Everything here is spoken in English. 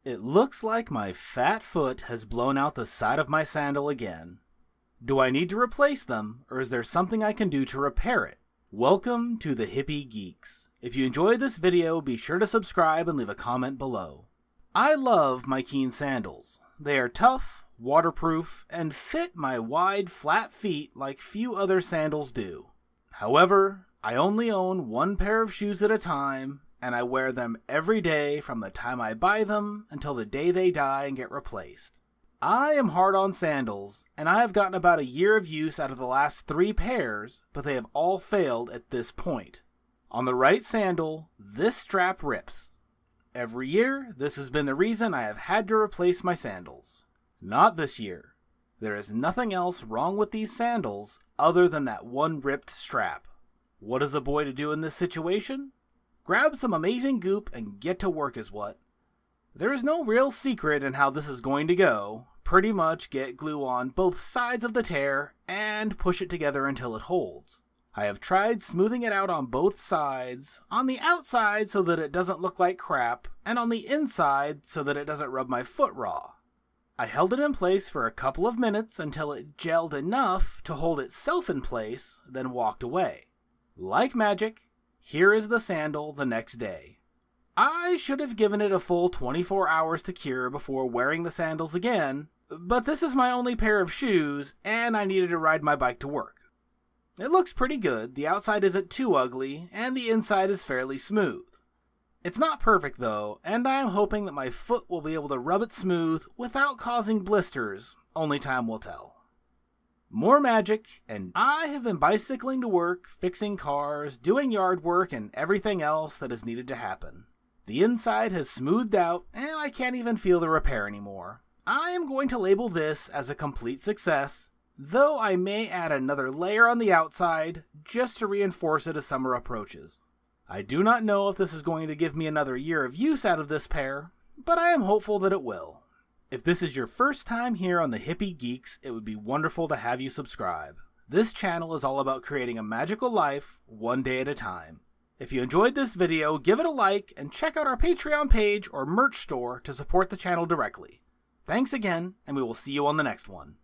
It looks like my fat foot has blown out the side of my sandal again. Do I need to replace them, or is there something I can do to repair it? Welcome to the Hippie Geeks. If you enjoyed this video, be sure to subscribe and leave a comment below. I love my Keen sandals. They are tough, waterproof, and fit my wide, flat feet like few other sandals do. However, I only own one pair of shoes at a time, and I wear them every day from the time I buy them until the day they die and get replaced. I am hard on sandals, and I have gotten about a year of use out of the last 3 pairs, but they have all failed at this point. On the right sandal, this strap rips. Every year, this has been the reason I have had to replace my sandals. Not this year. There is nothing else wrong with these sandals other than that one ripped strap. What is a boy to do in this situation? Grab some amazing goop and get to work is what. There is no real secret in how this is going to go. Pretty much get glue on both sides of the tear and push it together until it holds. I have tried smoothing it out on both sides, on the outside so that it doesn't look like crap, and on the inside so that it doesn't rub my foot raw. I held it in place for a couple of minutes until it gelled enough to hold itself in place, then walked away. Like magic, here is the sandal the next day. I should have given it a full 24 hours to cure before wearing the sandals again, but this is my only pair of shoes, and I needed to ride my bike to work. It looks pretty good, the outside isn't too ugly, and the inside is fairly smooth. It's not perfect though, and I am hoping that my foot will be able to rub it smooth without causing blisters, only time will tell. More magic, and I have been bicycling to work, fixing cars, doing yard work, and everything else that is needed to happen. The inside has smoothed out, and I can't even feel the repair anymore. I am going to label this as a complete success, though I may add another layer on the outside just to reinforce it as summer approaches. I do not know if this is going to give me another year of use out of this pair, but I am hopeful that it will. If this is your first time here on the Hippie Geeks, it would be wonderful to have you subscribe. This channel is all about creating a magical life, one day at a time. If you enjoyed this video, give it a like and check out our Patreon page or merch store to support the channel directly. Thanks again, and we will see you on the next one.